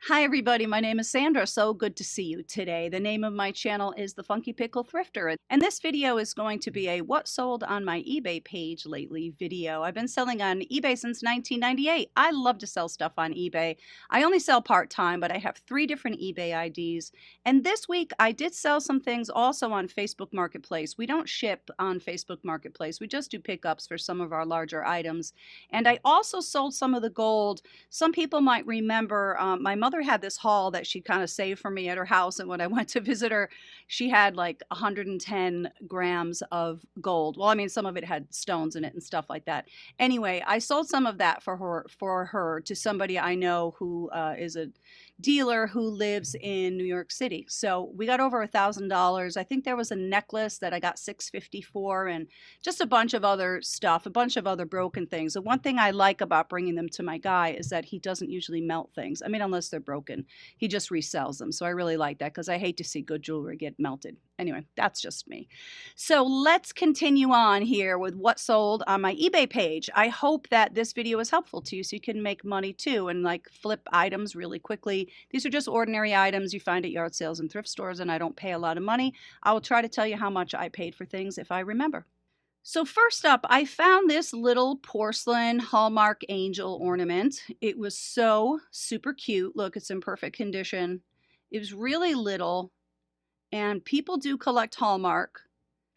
Hi everybody, my name is Sandra. So good to see you today. The name of my channel is The Funky Pickle Thrifter, and this video is going to be a what sold on my eBay page lately video. I've been selling on eBay since 1998. I love to sell stuff on eBay. I only sell part-time, but I have 3 different eBay IDs. And this week I did sell some things also on Facebook Marketplace. We don't ship on Facebook Marketplace. We just do pickups for some of our larger items. And I also sold some of the gold. Some people might remember my mother had this haul that she kind of saved for me at her house, and when I went to visit her, she had like 110 grams of gold. Well, I mean, some of it had stones in it and stuff like that. Anyway, I sold some of that for her to somebody I know who is a dealer who lives in New York City. So we got over $1,000. I think there was a necklace that I got $650 for, and just a bunch of other stuff, a bunch of other broken things. The one thing I like about bringing them to my guy is that he doesn't usually melt things. I mean, unless they're broken, he just resells them. So I really like that because I hate to see good jewelry get melted. Anyway, that's just me. So let's continue on here with what sold on my eBay page. I hope that this video is helpful to you so you can make money too and like flip items really quickly. These are just ordinary items you find at yard sales and thrift stores, and I don't pay a lot of money. I will try to tell you how much I paid for things if I remember. So first up, I found this little porcelain Hallmark angel ornament. It was so super cute. Look, it's in perfect condition. It was really little, and people do collect Hallmark.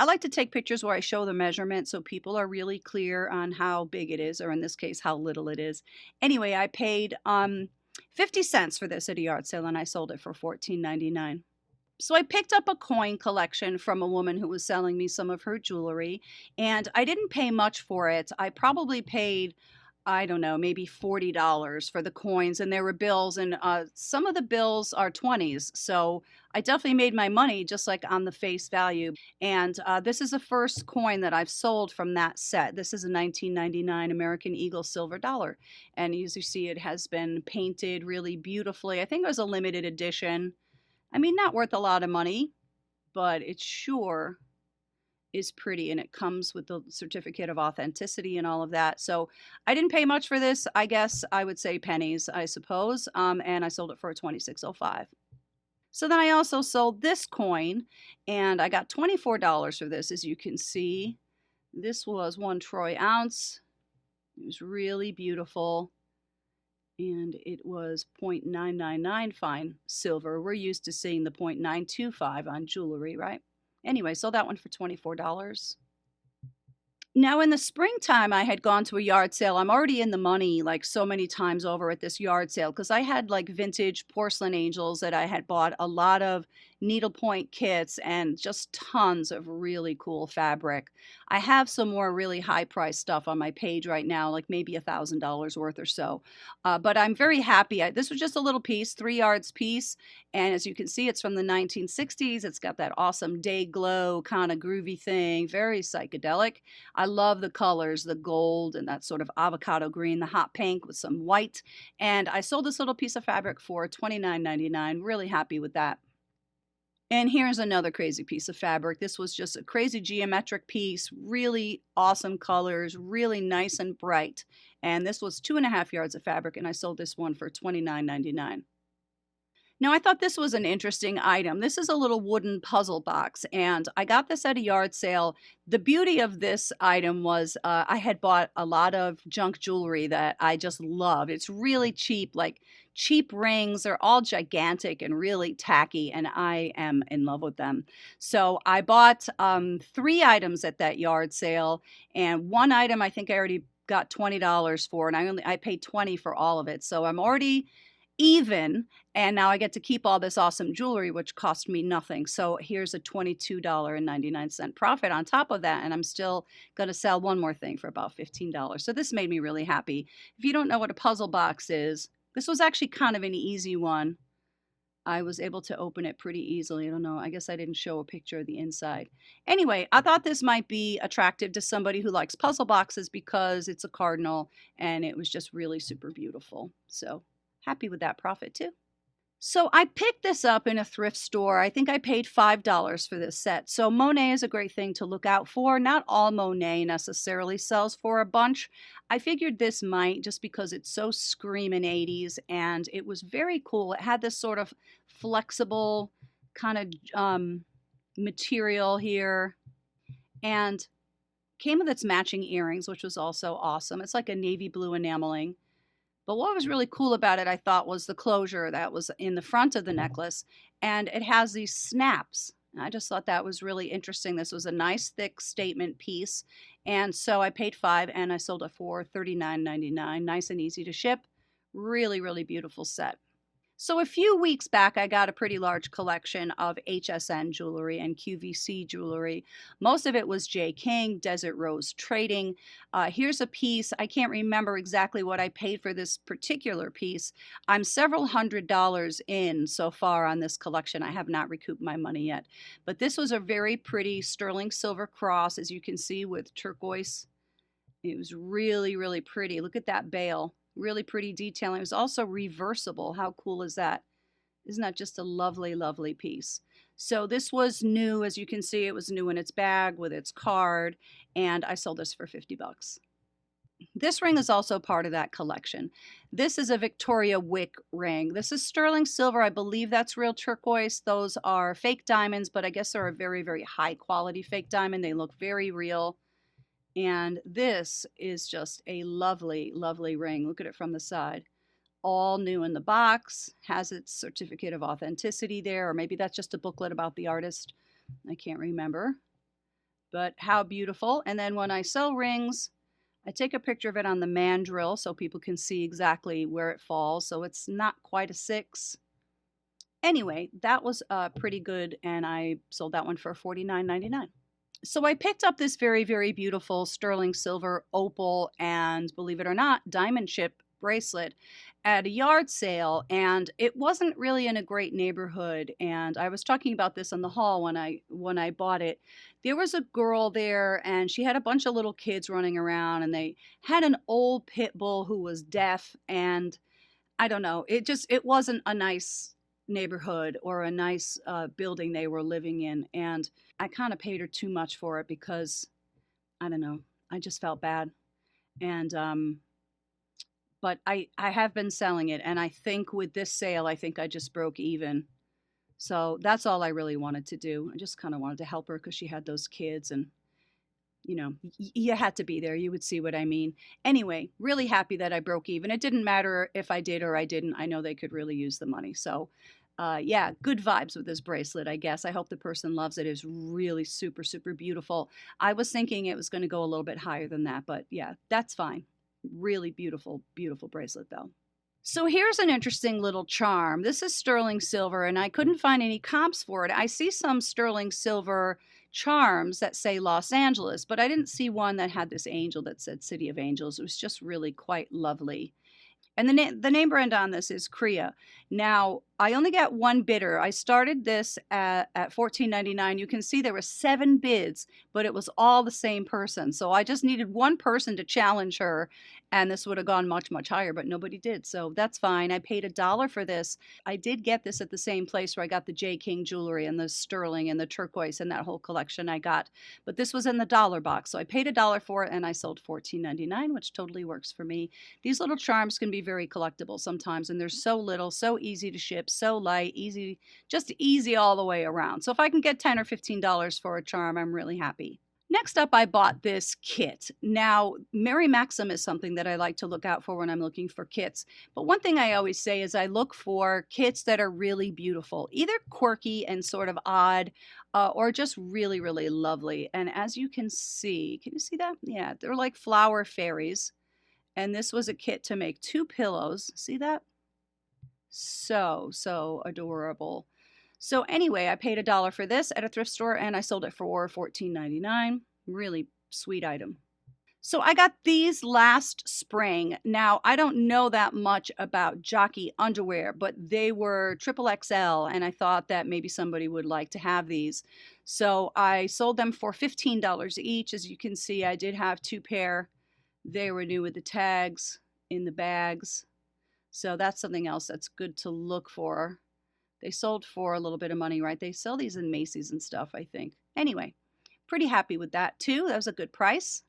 I like to take pictures where I show the measurement so people are really clear on how big it is, or in this case, how little it is. Anyway, I paid 50 cents for this at a yard sale, and I sold it for $14.99. So I picked up a coin collection from a woman who was selling me some of her jewelry, and I didn't pay much for it. I probably paid, I don't know, maybe $40 for the coins, and there were bills, and some of the bills are 20s. So I definitely made my money just like on the face value. And this is the first coin that I've sold from that set. This is a 1999 American Eagle silver dollar. And as you see, it has been painted really beautifully. I think it was a limited edition. I mean, not worth a lot of money, but it sure is pretty, and it comes with the certificate of authenticity and all of that. So I didn't pay much for this. I guess I would say pennies, I suppose, and I sold it for $26.05. So then I also sold this coin, and I got $24 for this. As you can see, this was 1 troy ounce. It was really beautiful. And it was 0.999 fine silver. We're used to seeing the 0.925 on jewelry, right? Anyway, sold that one for $24. Now in the springtime, I had gone to a yard sale. I'm already in the money like so many times over at this yard sale because I had like vintage porcelain angels that I had bought, a lot of needlepoint kits, and just tons of really cool fabric. I have some more really high price stuff on my page right now, like maybe $1,000 worth or so. But I'm very happy. This was just a little piece, 3 yards piece. And as you can see, it's from the 1960s. It's got that awesome day glow kind of groovy thing, very psychedelic. I love the colors, the gold and that sort of avocado green, the hot pink with some white. And I sold this little piece of fabric for $29.99. Really happy with that. And here's another crazy piece of fabric. This was just a crazy geometric piece, really awesome colors, really nice and bright. And this was 2.5 yards of fabric, and I sold this one for $29.99. Now, I thought this was an interesting item. This is a little wooden puzzle box, and I got this at a yard sale. The beauty of this item was I had bought a lot of junk jewelry that I just love. It's really cheap, like cheap rings. They're all gigantic and really tacky, and I am in love with them. So I bought 3 items at that yard sale, and one item I think I already got $20 for, and I paid $20 for all of it. So I'm already even, and now I get to keep all this awesome jewelry, which cost me nothing. So here's a $22.99 profit on top of that, and I'm still going to sell one more thing for about $15. So this made me really happy. If you don't know what a puzzle box is, this was actually kind of an easy one. I was able to open it pretty easily. I don't know, I guess I didn't show a picture of the inside. Anyway, I thought this might be attractive to somebody who likes puzzle boxes because it's a cardinal, and it was just really super beautiful. So happy with that profit too. So I picked this up in a thrift store. I think I paid $5 for this set. So Monet is a great thing to look out for. Not all Monet necessarily sells for a bunch. I figured this might just because it's so screaming 80s and it was very cool. It had this sort of flexible kind of material here and came with its matching earrings, which was also awesome. It's like a navy blue enameling. But what was really cool about it, I thought, was the closure that was in the front of the necklace. And it has these snaps. I just thought that was really interesting. This was a nice, thick statement piece. And so I paid $5 and I sold it for $39.99. Nice and easy to ship. Really, really beautiful set. So a few weeks back, I got a pretty large collection of HSN jewelry and QVC jewelry. Most of it was J. King, Desert Rose Trading. Here's a piece. I can't remember exactly what I paid for this particular piece. I'm several $100s in so far on this collection. I have not recouped my money yet. But this was a very pretty sterling silver cross, as you can see, with turquoise. It was really, really pretty. Look at that bail. Really pretty detailing. It was also reversible. How cool is that? Isn't that just a lovely, lovely piece? So this was new. As you can see, it was new in its bag with its card, and I sold this for 50 bucks. This ring is also part of that collection. This is a Victoria Wick ring. This is sterling silver. I believe that's real turquoise. Those are fake diamonds, but I guess they're a very, very high quality fake diamond. They look very real. And this is just a lovely, lovely ring. Look at it from the side. All new in the box, has its certificate of authenticity there, or maybe that's just a booklet about the artist. I can't remember. But how beautiful. And then when I sell rings, I take a picture of it on the mandrel so people can see exactly where it falls. So it's not quite a 6. Anyway, that was pretty good, and I sold that one for $49.99. So I picked up this very, very beautiful sterling silver opal and, believe it or not, diamond chip bracelet at a yard sale, and it wasn't really in a great neighborhood. And I was talking about this in the hall when I bought it. There was a girl there, and she had a bunch of little kids running around, and they had an old pit bull who was deaf, and I don't know, it wasn't a nice neighborhood or a nice building they were living in, and I kind of paid her too much for it because I don't know, I just felt bad. And but I have been selling it, and I think with this sale, I think I just broke even. So that's all I really wanted to do. I just kind of wanted to help her because she had those kids, and you had to be there. You would see what I mean. Anyway, really happy that I broke even. It didn't matter if I did or I didn't. I know they could really use the money. So yeah, good vibes with this bracelet, I guess. I hope the person loves it. It's really super, super beautiful. I was thinking it was going to go a little bit higher than that, but yeah, that's fine. Really beautiful, beautiful bracelet though. So here's an interesting little charm. This is sterling silver, and I couldn't find any comps for it. I see some sterling silver charms that say Los Angeles, but I didn't see one that had this angel that said City of Angels. It was just really quite lovely. And the name brand on this is Cria. Now, I only got one bidder. I started this at $14.99. You can see there were 7 bids, but it was all the same person. So I just needed one person to challenge her, and this would have gone much, much higher, but nobody did. So that's fine. I paid $1 for this. I did get this at the same place where I got the J. King jewelry and the sterling and the turquoise and that whole collection I got. But this was in the dollar box. So I paid $1 for it, and I sold $14.99, which totally works for me. These little charms can be very collectible sometimes, and they're so little, so easy to ship, so light, easy, just easy all the way around. So if I can get $10 or $15 for a charm, I'm really happy. Next up, I bought this kit. Now, Mary Maxim is something that I like to look out for when I'm looking for kits. But one thing I always say is I look for kits that are really beautiful, either quirky and sort of odd, or just really, really lovely. And as you can see that? Yeah, they're like flower fairies. And this was a kit to make 2 pillows. See that? So adorable. So anyway, I paid $1 for this at a thrift store, and I sold it for $14.99. Really sweet item. So I got these last spring. Now, I don't know that much about jockey underwear, but they were XXL, and I thought that maybe somebody would like to have these. So I sold them for $15 each. As you can see, I did have 2 pair. They were new with the tags in the bags. So that's something else that's good to look for. They sold for a little bit of money, right? They sell these in Macy's and stuff, I think. Anyway, pretty happy with that too. That was a good price.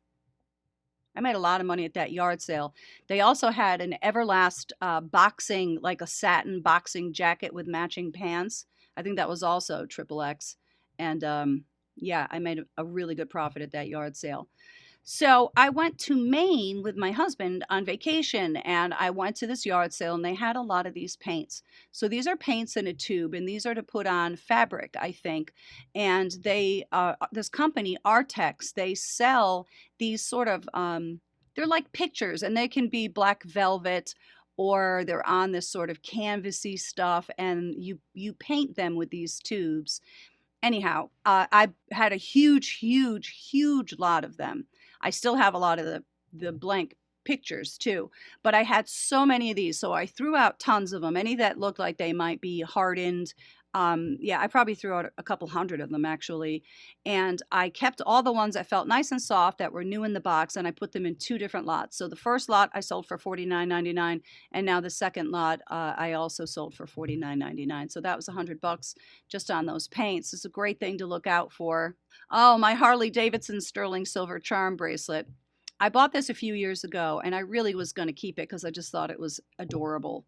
I made a lot of money at that yard sale. They also had an Everlast boxing, like a satin boxing jacket with matching pants. I think that was also triple X. And yeah, I made a really good profit at that yard sale. So I went to Maine with my husband on vacation, and I went to this yard sale, and they had a lot of these paints. So these are paints in a tube, and these are to put on fabric, I think. And they, this company, Artex, they sell these sort of, they're like pictures, and they can be black velvet, or they're on this sort of canvasy stuff, and you paint them with these tubes. Anyhow, I had a huge lot of them. I still have a lot of the blank pictures too, but I had so many of these, so I threw out tons of them. Any that looked like they might be hardened. Yeah, I probably threw out a couple hundred of them actually, and I kept all the ones that felt nice and soft that were new in the box, and I put them in two different lots. So the first lot I sold for $49.99, and now the second lot I also sold for $49.99. So that was $100 just on those paints. It's a great thing to look out for. Oh, my Harley Davidson sterling silver charm bracelet. I bought this a few years ago, and I really was going to keep it because I just thought it was adorable.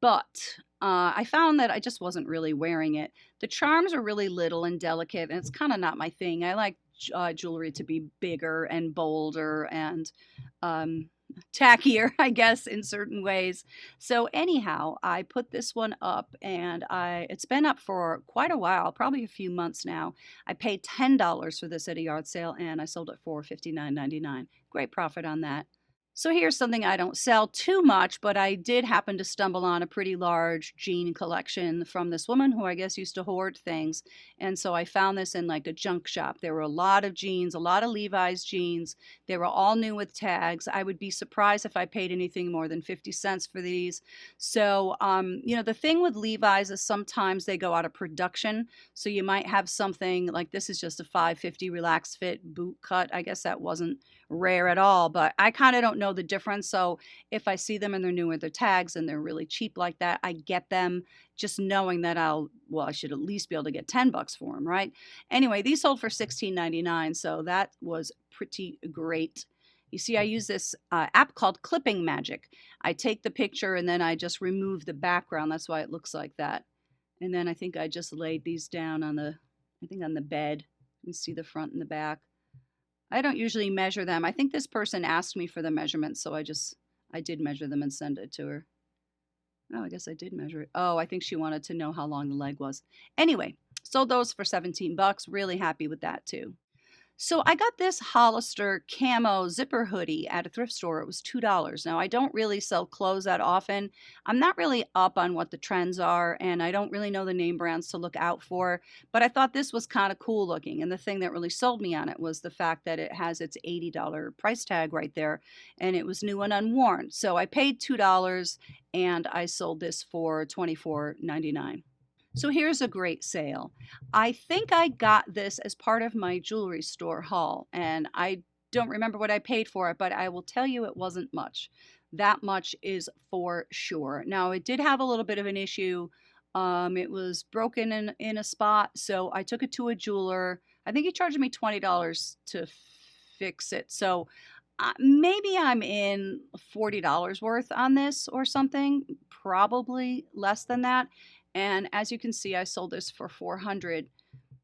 But I found that I just wasn't really wearing it. The charms are really little and delicate, and it's kind of not my thing. I like jewelry to be bigger and bolder and tackier, I guess, in certain ways. So anyhow, I put this one up, and it's been up for quite a while, probably a few months now. I paid $10 for this at a yard sale, and I sold it for $59.99. Great profit on that. So here's something I don't sell too much, but I did happen to stumble on a pretty large jean collection from this woman who I guess used to hoard things. And so I found this in like a junk shop. There were a lot of jeans, a lot of Levi's jeans. They were all new with tags. I would be surprised if I paid anything more than 50 cents for these. So, you know, the thing with Levi's is sometimes they go out of production. So you might have something like this is just a 550 relaxed fit boot cut. I guess that wasn't rare at all, but I kind of don't know the difference. So if I see them and they're new with their tags and they're really cheap like that, I get them just knowing that I should at least be able to get $10 for them, right? Anyway, these sold for $16.99, so that was pretty great. You see, I use this app called Clipping Magic. I take the picture and then I just remove the background. That's why it looks like that. And then I think I just laid these down on the bed. You can see the front and the back. I don't usually measure them. I think this person asked me for the measurements, so I did measure them and send it to her. Oh, I guess I did measure it. Oh, I think she wanted to know how long the leg was. Anyway, sold those for $17. Really happy with that too. So I got this Hollister camo zipper hoodie at a thrift store. It was $2. Now, I don't really sell clothes that often. I'm not really up on what the trends are, and I don't really know the name brands to look out for, but I thought this was kind of cool looking, and the thing that really sold me on it was the fact that it has its $80 price tag right there, and it was new and unworn. So I paid $2, and I sold this for $24.99. So here's a great sale. I think I got this as part of my jewelry store haul, and I don't remember what I paid for it, but I will tell you it wasn't much. That much is for sure. Now, it did have a little bit of an issue. It was broken in a spot, so I took it to a jeweler. I think he charged me $20 to fix it. So maybe I'm in $40 worth on this or something, probably less than that. And as you can see, I sold this for $400.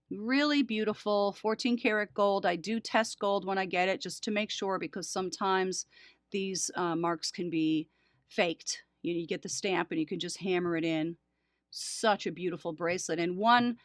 Really beautiful, 14 karat gold. I do test gold when I get it just to make sure, because sometimes these marks can be faked. You get the stamp and you can just hammer it in. Such a beautiful bracelet. And one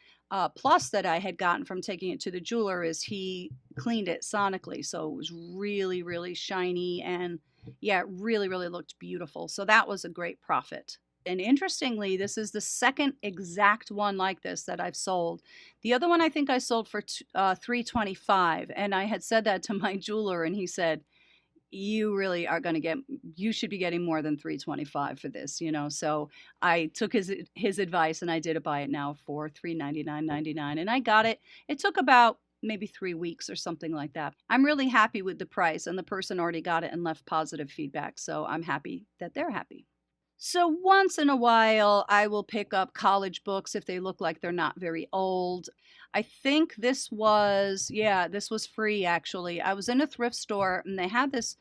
plus that I had gotten from taking it to the jeweler is he cleaned it sonically. So it was really, really shiny, and yeah, it really, really looked beautiful. So that was a great profit. And interestingly, this is the second exact one like this that I've sold. The other one I think I sold for $325, and I had said that to my jeweler, and he said, you really are going to you should be getting more than $325 for this, you know. So I took his advice, and I did buy it now for $399.99, and I got it. It took about maybe 3 weeks or something like that. I'm really happy with the price, and the person already got it and left positive feedback, so I'm happy that they're happy. So once in a while, I will pick up college books if they look like they're not very old. I think this was, yeah, this was free actually. I was in a thrift store and they had this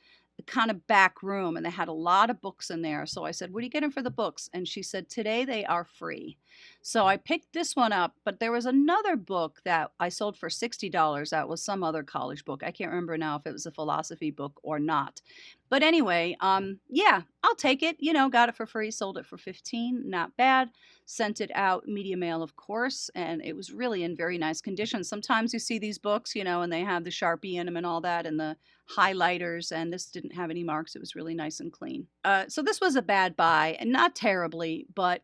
kind of back room and they had a lot of books in there. So I said, "What are you getting for the books?" And she said, "Today they are free." So I picked this one up, but there was another book that I sold for $60. That was some other college book. I can't remember now if it was a philosophy book or not. But anyway, yeah, I'll take it. You know, got it for free, sold it for 15, not bad. Sent it out media mail, of course, and it was really in very nice condition. Sometimes you see these books, you know, and they have the Sharpie in them and all that and the highlighters, and this didn't have any marks. It was really nice and clean. So this was a bad buy, and not terribly, but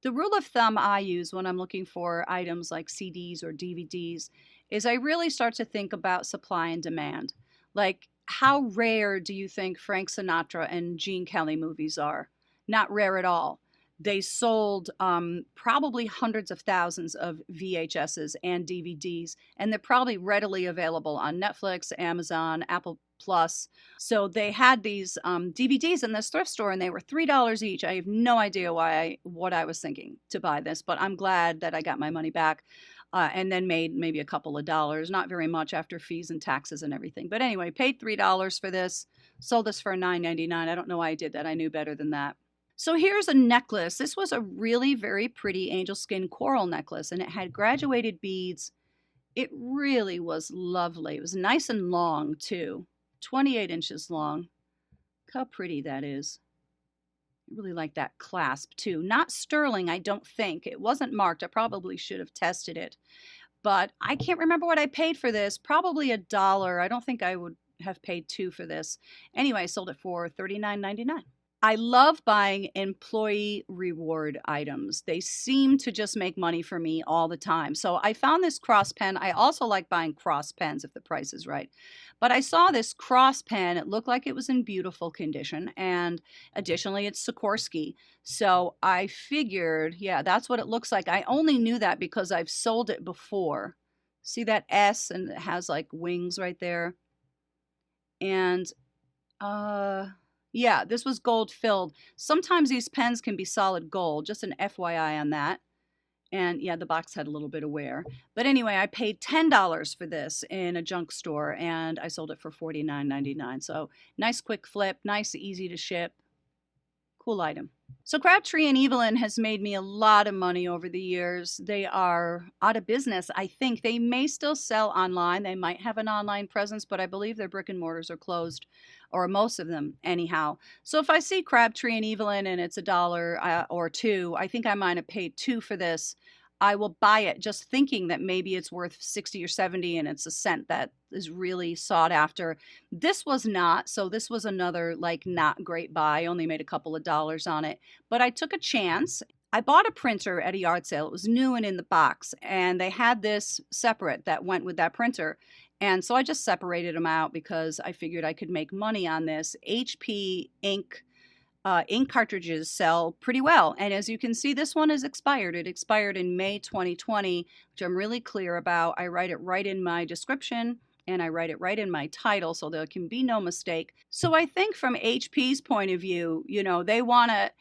the rule of thumb I use when I'm looking for items like CDs or DVDs is I really start to think about supply and demand. Like, how rare do you think Frank Sinatra and Gene Kelly movies are? Not rare at all. They sold probably hundreds of thousands of VHSs and DVDs, and they're probably readily available on Netflix, Amazon, Apple Plus. So they had these DVDs in this thrift store, and they were $3 each. I have no idea what I was thinking to buy this, but I'm glad that I got my money back. And then made maybe a couple of dollars, not very much after fees and taxes and everything. But anyway, paid $3 for this, sold this for $9.99. I don't know why I did that. I knew better than that. So here's a necklace. This was a really very pretty angel skin coral necklace, and it had graduated beads. It really was lovely. It was nice and long, too. 28 inches long. Look how pretty that is. I really like that clasp too. Not sterling, I don't think. It wasn't marked. I probably should have tested it. But I can't remember what I paid for this. Probably $1. I don't think I would have paid $2 for this. Anyway, I sold it for $39.99. I love buying employee reward items. They seem to just make money for me all the time. So I found this cross pen. I also like buying cross pens if the price is right. But I saw this cross pen. It looked like it was in beautiful condition. And additionally, it's Sikorsky. So I figured, yeah, that's what it looks like. I only knew that because I've sold it before. See that S and it has like wings right there? And, yeah, this was gold filled. Sometimes these pens can be solid gold, just an FYI on that. And yeah, the box had a little bit of wear. But anyway, I paid $10 for this in a junk store and I sold it for $49.99. So nice quick flip, nice, easy to ship. Cool item. So Crabtree and Evelyn has made me a lot of money over the years. They are out of business, I think. They may still sell online. They might have an online presence, but I believe their brick and mortars are closed, or most of them anyhow. So if I see Crabtree and Evelyn and it's $1 or $2, I think I might have paid $2 for this. I will buy it just thinking that maybe it's worth 60 or 70 and it's a scent that is really sought after. This was not, so this was another like not great buy. Only made a couple of dollars on it, but I took a chance. I bought a printer at a yard sale. It was new and in the box, and they had this separate that went with that printer. And so I just separated them out because I figured I could make money on this. HP ink cartridges sell pretty well. And as you can see, this one is expired. It expired in May 2020, which I'm really clear about. I write it right in my description and I write it right in my title so there can be no mistake. So I think from HP's point of view, you know, they want to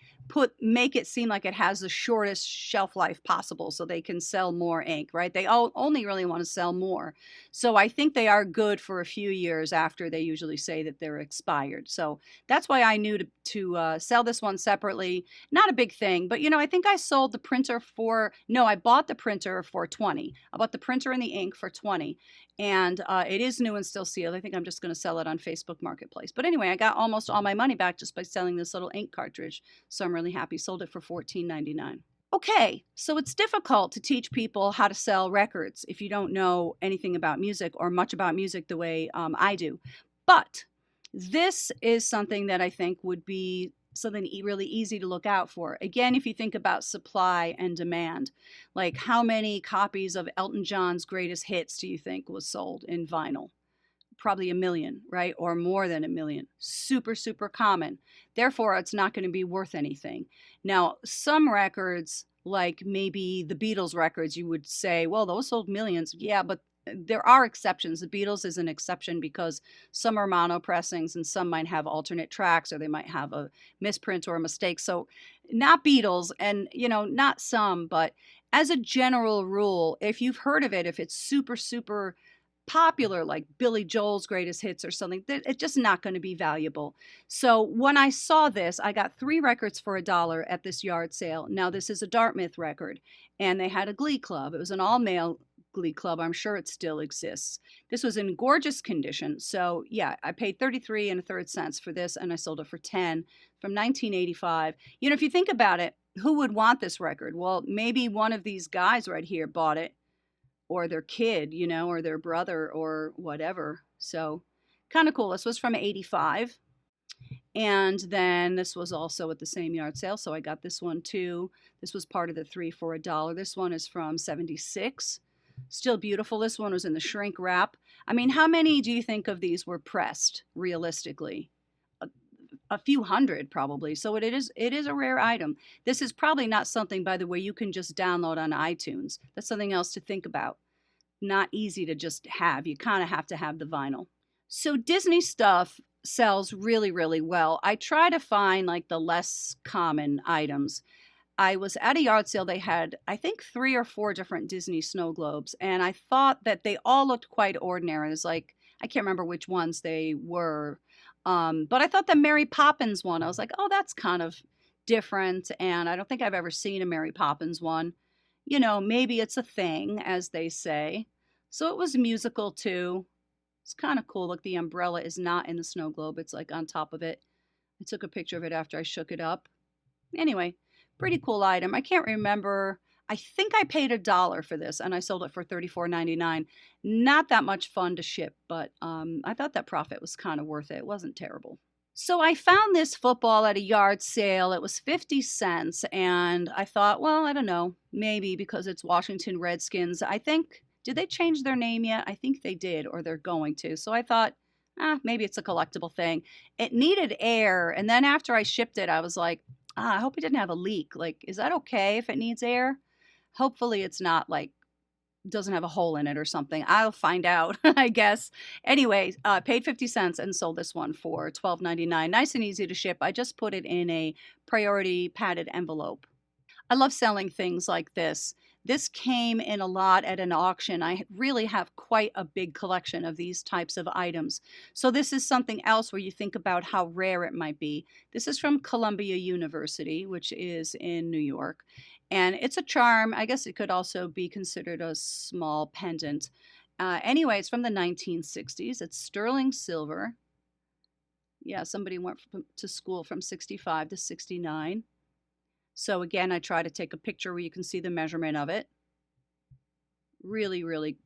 make it seem like it has the shortest shelf life possible so they can sell more ink, right? They only really want to sell more. So I think they are good for a few years after they usually say that they're expired. So that's why I knew to sell this one separately. Not a big thing, but you know, I think I sold the printer I bought the printer for 20. I bought the printer and the ink for 20. And it is new and still sealed. I think I'm just going to sell it on Facebook Marketplace. But anyway, I got almost all my money back just by selling this little ink cartridge. So I'm really happy. Sold it for $14.99. Okay, so it's difficult to teach people how to sell records if you don't know anything about music or much about music the way I do. But this is something that I think would be something really easy to look out for. Again, if you think about supply and demand, like how many copies of Elton John's greatest hits do you think was sold in vinyl? Probably 1 million, right? Or more than 1 million. Super, super common. Therefore, it's not going to be worth anything. Now, some records, like maybe the Beatles records, you would say, well, those sold millions. Yeah, but there are exceptions. The Beatles is an exception because some are mono pressings and some might have alternate tracks, or they might have a misprint or a mistake. So not Beatles, and not some, but as a general rule, if you've heard of it, if it's super, super popular, like Billy Joel's greatest hits or something, it's just not going to be valuable. So when I saw this, I got 3 records for $1 at this yard sale. Now this is a Dartmouth record, and they had a glee club. It was an all-male glee club. I'm sure it still exists. This was in gorgeous condition. So yeah, I paid 33 and a third cents for this, and I sold it for 10 from 1985. If you think about it, who would want this record? Well, maybe one of these guys right here bought it, or their kid, or their brother or whatever. So kind of cool. This was from 85. And then this was also at the same yard sale. So I got this one too. This was part of the 3 for $1. This one is from 76. Still beautiful. This one was in the shrink wrap. I mean, how many do you think of these were pressed realistically? A few hundred probably. So it is a rare item. This is probably not something, by the way, you can just download on iTunes. That's something else to think about. Not easy to just have. You kind of have to have the vinyl. So Disney stuff sells really, really well. I try to find like the less common items. I was at a yard sale. They had, I think, 3 or 4 different Disney snow globes, and I thought that they all looked quite ordinary. It was like, I can't remember which ones they were. But I thought the Mary Poppins one, I was like, oh, that's kind of different. And I don't think I've ever seen a Mary Poppins one. Maybe it's a thing, as they say. So it was musical too. It's kind of cool. Look, the umbrella is not in the snow globe. It's like on top of it. I took a picture of it after I shook it up. Anyway, pretty cool item. I can't remember. I think I paid $1 for this, and I sold it for $34.99. Not that much fun to ship, but I thought that profit was kind of worth it. It wasn't terrible. So I found this football at a yard sale. It was 50 cents, and I thought, well, I don't know, maybe because it's Washington Redskins. I think, did they change their name yet? I think they did, or they're going to. So I thought, maybe it's a collectible thing. It needed air, and then after I shipped it, I was like, I hope it didn't have a leak. Like, is that okay if it needs air? Hopefully it's not like, doesn't have a hole in it or something. I'll find out, I guess. Anyway, paid 50 cents and sold this one for $12.99. Nice and easy to ship. I just put it in a priority padded envelope. I love selling things like this. This came in a lot at an auction. I really have quite a big collection of these types of items. So this is something else where you think about how rare it might be. This is from Columbia University, which is in New York. And it's a charm. I guess it could also be considered a small pendant. Anyway, it's from the 1960s. It's sterling silver. Yeah, somebody went to school from 65 to 69. So again, I try to take a picture where you can see the measurement of it. Really, really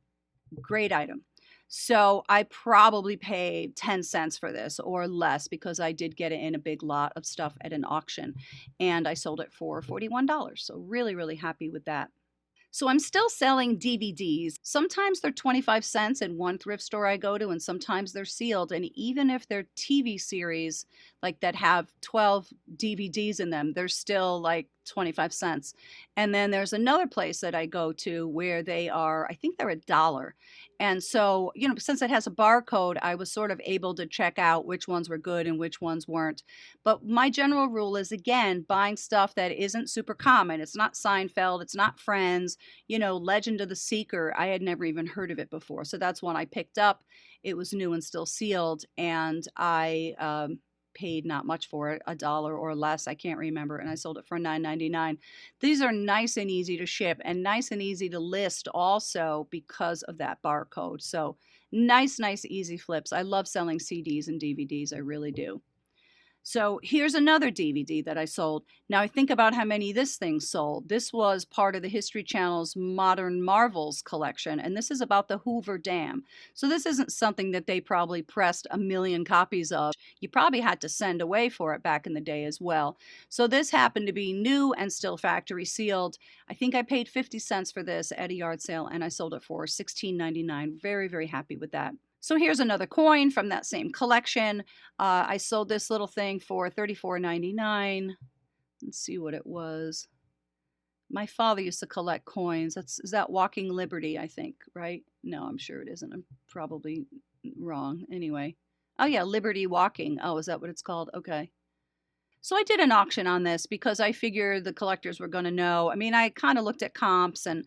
great item. So I probably paid 10 cents for this or less because I did get it in a big lot of stuff at an auction, and I sold it for $41. So really, really happy with that. So I'm still selling DVDs. Sometimes they're 25 cents in one thrift store I go to, and sometimes they're sealed. And even if they're TV series like that have 12 DVDs in them, they're still like 25 cents. And then there's another place that I go to where they are, I think they're $1. And so, since it has a barcode, I was sort of able to check out which ones were good and which ones weren't. But my general rule is, again, buying stuff that isn't super common. It's not Seinfeld. It's not Friends. Legend of the Seeker. I had never even heard of it before. So that's one I picked up. It was new and still sealed. And I paid not much for it, $1 or less, I can't remember, and I sold it for $9.99. These are nice and easy to ship and nice and easy to list also because of that barcode. So nice, easy flips. I love selling CDs and DVDs, I really do. So here's another DVD that I sold. Now I think about how many this thing sold. This was part of the History Channel's Modern Marvels collection, and this is about the Hoover Dam. So this isn't something that they probably pressed a million copies of. You probably had to send away for it back in the day as well. So this happened to be new and still factory sealed. I think I paid 50 cents for this at a yard sale, and I sold it for $16.99. Very, very happy with that. So here's another coin from that same collection. I sold this little thing for $34.99. Let's see what it was. My father used to collect coins. Is that Walking Liberty, I think, right? No, I'm sure it isn't. I'm probably wrong. Anyway. Oh yeah, Liberty Walking. Oh, is that what it's called? Okay. So I did an auction on this because I figured the collectors were going to know. I mean, I kind of looked at comps and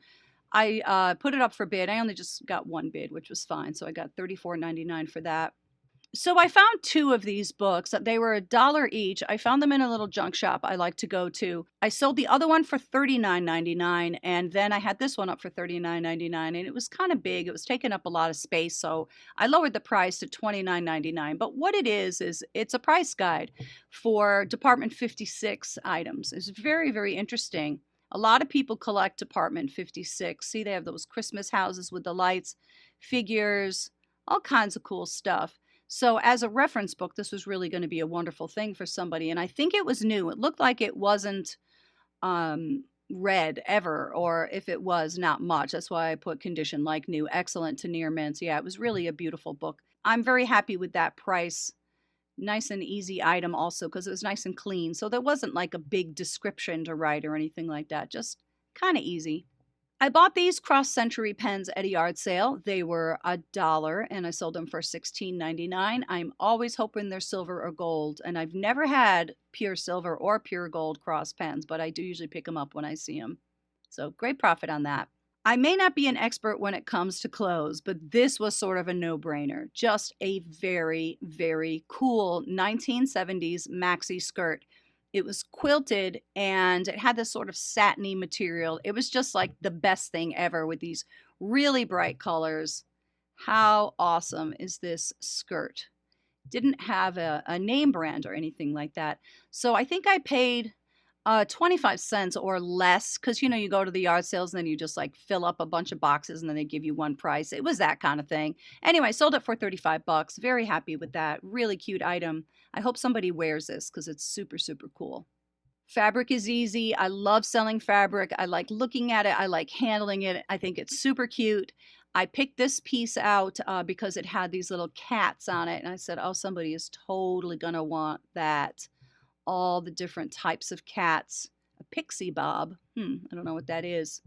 I put it up for bid. I only just got one bid, which was fine. So I got $34.99 for that. So I found two of these books. They were $1 each. I found them in a little junk shop I like to go to. I sold the other one for $39.99, and then I had this one up for $39.99, and it was kind of big. It was taking up a lot of space, so I lowered the price to $29.99. But what it is it's a price guide for Department 56 items. It's very, very interesting. A lot of people collect Department 56. See, they have those Christmas houses with the lights, figures, all kinds of cool stuff. So as a reference book, this was really going to be a wonderful thing for somebody. And I think it was new. It looked like it wasn't read ever, or if it was, not much. That's why I put condition like new, excellent to near mint. Yeah, it was really a beautiful book. I'm very happy with that price. Nice and easy item also because it was nice and clean. So there wasn't like a big description to write or anything like that. Just kind of easy. I bought these cross-century pens at a yard sale. They were $1 and I sold them for $16.99. I'm always hoping they're silver or gold, and I've never had pure silver or pure gold cross pens, but I do usually pick them up when I see them. So great profit on that. I may not be an expert when it comes to clothes, but this was sort of a no-brainer. Just a very, very cool 1970s maxi skirt. It was quilted and it had this sort of satiny material. It was just like the best thing ever with these really bright colors. How awesome is this skirt? Didn't have a name brand or anything like that. So I think I paid 25 cents or less because, you know, you go to the yard sales and then you just like fill up a bunch of boxes and then they give you one price. It was that kind of thing. Anyway, I sold it for 35 bucks. Very happy with that. Really cute item. I hope somebody wears this because it's super, super cool. Fabric is easy. I love selling fabric. I like looking at it. I like handling it. I think it's super cute. I picked this piece out because it had these little cats on it. And I said, oh, somebody is totally going to want that. All the different types of cats. A pixie bob. I don't know what that is.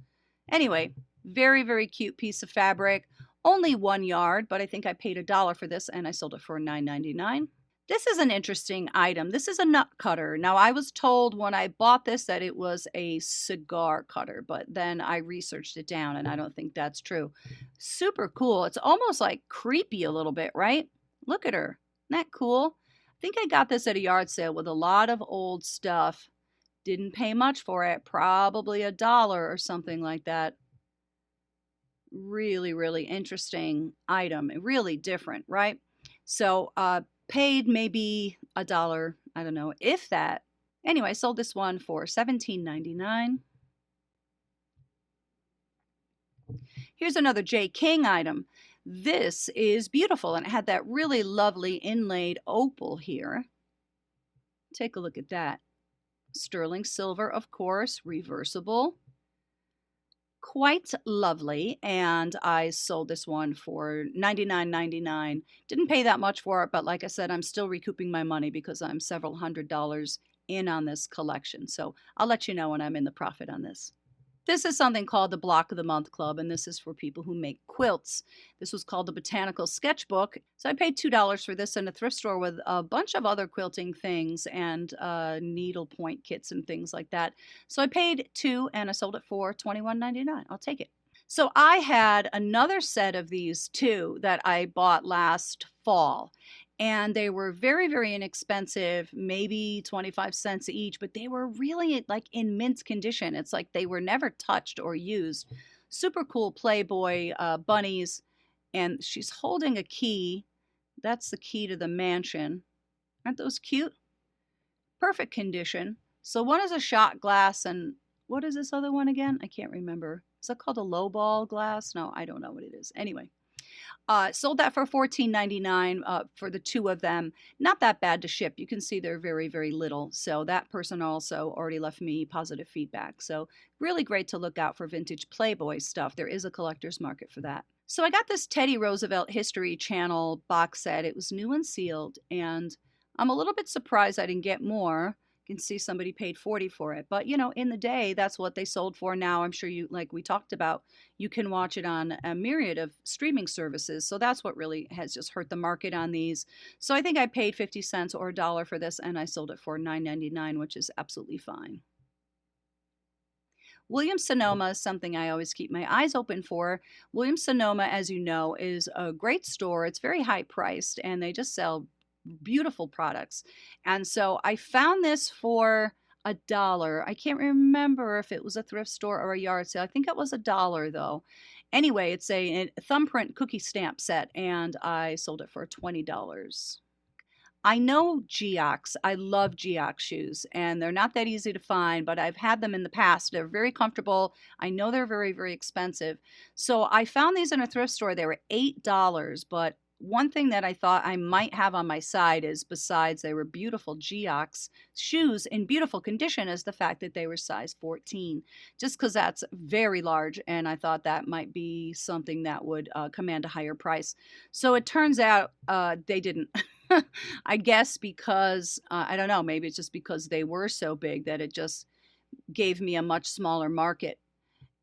Anyway, very, very cute piece of fabric. Only 1 yard, but I think I paid $1 for this and I sold it for $9.99. This is an interesting item. This is a nut cutter. Now, I was told when I bought this that it was a cigar cutter, but then I researched it down and I don't think that's true. Super cool. It's almost like creepy a little bit, right? Look at her. Isn't that cool? I think I got this at a yard sale with a lot of old stuff. Didn't pay much for it. Probably $1 or something like that. Really, really interesting item. Really different, right? So, paid maybe $1, I don't know, if that. Anyway, I sold this one for $17.99. Here's another J. King item. This is beautiful, and it had that really lovely inlaid opal here. Take a look at that. Sterling silver, of course, reversible. Quite lovely, and I sold this one for $99.99. Didn't pay that much for it, but like I said, I'm still recouping my money because I'm several $100s in on this collection. So I'll let you know when I'm in the profit on this. This is something called the Block of the Month Club, and this is for people who make quilts. This was called the Botanical Sketchbook. So I paid $2 for this in a thrift store with a bunch of other quilting things and needlepoint kits and things like that. So I paid $2 and I sold it for $21.99. I'll take it. So I had another set of these too that I bought last fall. And they were very, very inexpensive, maybe 25 cents each, but they were really like in mint condition. It's like they were never touched or used. Super cool Playboy bunnies. And she's holding a key. That's the key to the mansion. Aren't those cute? Perfect condition. So one is a shot glass, and what is this other one again? I can't remember. Is that called a low ball glass? No, I don't know what it is. Anyway. Sold that for $14.99 for the two of them. Not that bad to ship. You can see they're very, very little. So that person also already left me positive feedback. So really great to look out for vintage Playboy stuff. There is a collector's market for that. So I got this Teddy Roosevelt History Channel box set. It was new and sealed, and I'm a little bit surprised I didn't get more. can see somebody paid 40 for it. But, you know, in the day, that's what they sold for. Now, I'm sure you, like we talked about, you can watch it on a myriad of streaming services. So that's what really has just hurt the market on these. So I think I paid 50 cents or a dollar for this, and I sold it for $9.99, which is absolutely fine. Williams-Sonoma is something I always keep my eyes open for. Williams-Sonoma, as you know, is a great store. It's very high priced, and they just sell beautiful products. And so I found this for a dollar. I can't remember if it was a thrift store or a yard sale. I think it was a dollar though. Anyway, it's a thumbprint cookie stamp set, and I sold it for $20. I know Geox. I love Geox shoes, and they're not that easy to find, but I've had them in the past. They're very comfortable. I know they're very, very expensive. So I found these in a thrift store. They were $8, but one thing that I thought I might have on my side is, besides they were beautiful Geox shoes in beautiful condition, is the fact that they were size 14, just because that's very large, and I thought that might be something that would command a higher price. So it turns out they didn't. I guess because, I don't know, maybe it's just because they were so big that it just gave me a much smaller market.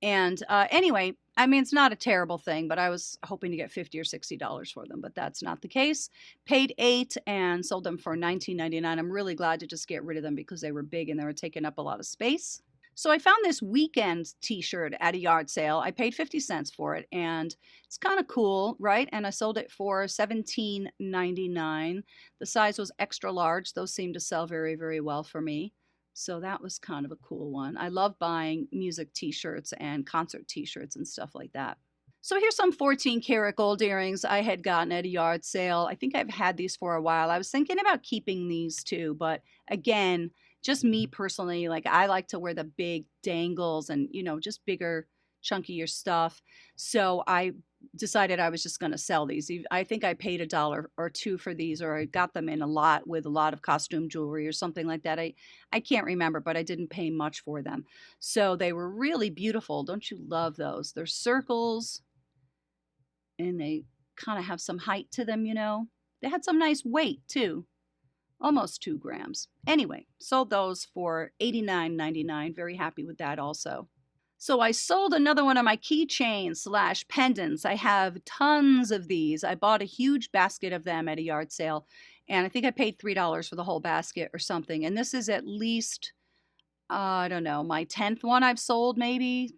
And anyway, I mean, it's not a terrible thing, but I was hoping to get $50 or $60 for them, but that's not the case. Paid $8 and sold them for $19.99. I'm really glad to just get rid of them because they were big and they were taking up a lot of space. So I found this weekend t-shirt at a yard sale. I paid 50 cents for it, and it's kind of cool, right? And I sold it for $17.99. The size was extra large. Those seem to sell very, very well for me. So that was kind of a cool one. I love buying music t-shirts and concert t-shirts and stuff like that. So here's some 14 karat gold earrings I had gotten at a yard sale. I think I've had these for a while. I was thinking about keeping these too, but again, just me personally, like I like to wear the big dangles and, you know, just bigger, chunkier stuff. So I decided I was just going to sell these. I think I paid a dollar or two for these, or I got them in a lot with a lot of costume jewelry or something like that. I can't remember, but I didn't pay much for them. So they were really beautiful. Don't you love those? They're circles, and they kind of have some height to them, you know. They had some nice weight too. Almost 2 grams. Anyway, sold those for $89.99. Very happy with that also. So I sold another one of my keychains slash pendants. I have tons of these. I bought a huge basket of them at a yard sale, and I think I paid $3 for the whole basket or something. And this is at least, I don't know, my 10th one I've sold, maybe.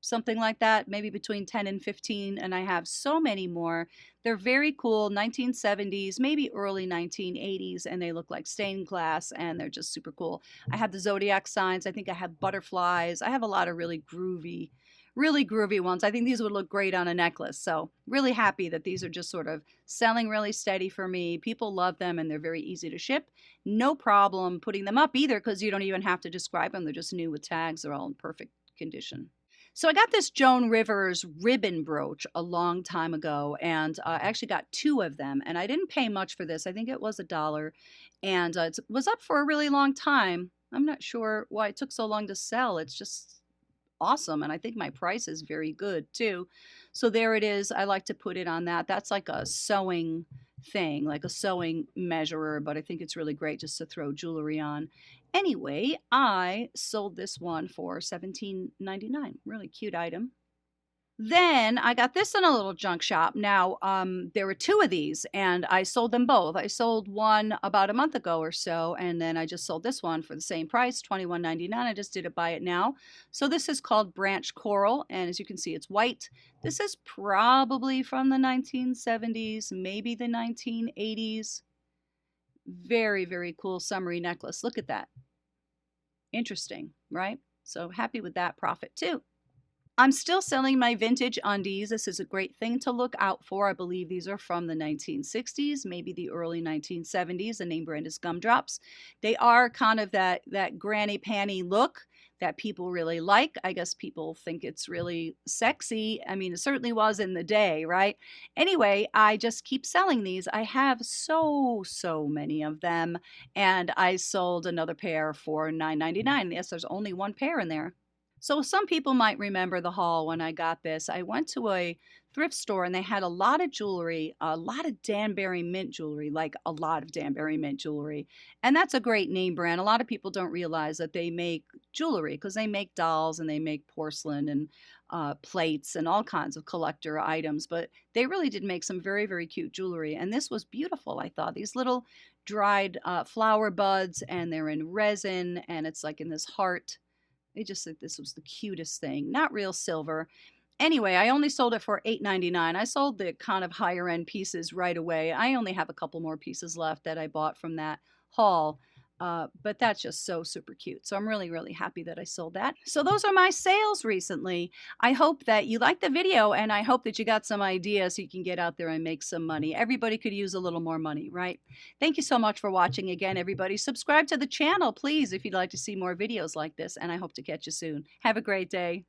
Something like that, maybe between 10 and 15, and I have so many more. They're very cool, 1970s, maybe early 1980s, and they look like stained glass, and they're just super cool. I have the zodiac signs. I think I have butterflies. I have a lot of really groovy ones. I think these would look great on a necklace. So really happy that these are just sort of selling really steady for me. People love them, and they're very easy to ship. No problem putting them up either, because you don't even have to describe them. They're just new with tags. They're all in perfect condition. So I got this Joan Rivers ribbon brooch a long time ago, and I actually got 2 of them, and I didn't pay much for this. I think it was a dollar, and it was up for a really long time. I'm not sure why it took so long to sell. It's just awesome, and I think my price is very good too. So there it is. I like to put it on that. That's like a sewing thing, like a sewing measurer, but I think it's really great just to throw jewelry on. Anyway, I sold this one for $17.99. Really cute item. Then I got this in a little junk shop. Now, there were 2 of these, and I sold them both. I sold one about a month ago or so, and then I just sold this one for the same price, $21.99. I just did it buy it now. So this is called Branch Coral, and as you can see, it's white. This is probably from the 1970s, maybe the 1980s. Very, very cool summery necklace. Look at that. Interesting, right? So happy with that profit too. I'm still selling my vintage undies. This is a great thing to look out for. I believe these are from the 1960s, maybe the early 1970s. The name brand is Gumdrops. They are kind of that granny panty look that people really like. I guess people think it's really sexy. I mean, it certainly was in the day, right? Anyway, I just keep selling these. I have so many of them, and I sold another pair for $9.99. Yes, there's only one pair in there. So some people might remember the haul when I got this. I went to a thrift store and they had a lot of jewelry, a lot of Danbury mint jewelry, like a lot of Danbury mint jewelry. And that's a great name brand. A lot of people don't realize that they make jewelry because they make dolls and they make porcelain and plates and all kinds of collector items. But they really did make some very, very cute jewelry. And this was beautiful, I thought. These little dried flower buds, and they're in resin, and it's like in this heart. They just said this was the cutest thing. Not real silver. Anyway, I only sold it for $8.99. I sold the kind of higher end pieces right away. I only have a couple more pieces left that I bought from that haul. But that's just so super cute. So I'm really, really happy that I sold that. So those are my sales recently. I hope that you liked the video, and I hope that you got some ideas so you can get out there and make some money. Everybody could use a little more money, right? Thank you so much for watching again, everybody. Subscribe to the channel, please, if you'd like to see more videos like this, and I hope to catch you soon. Have a great day.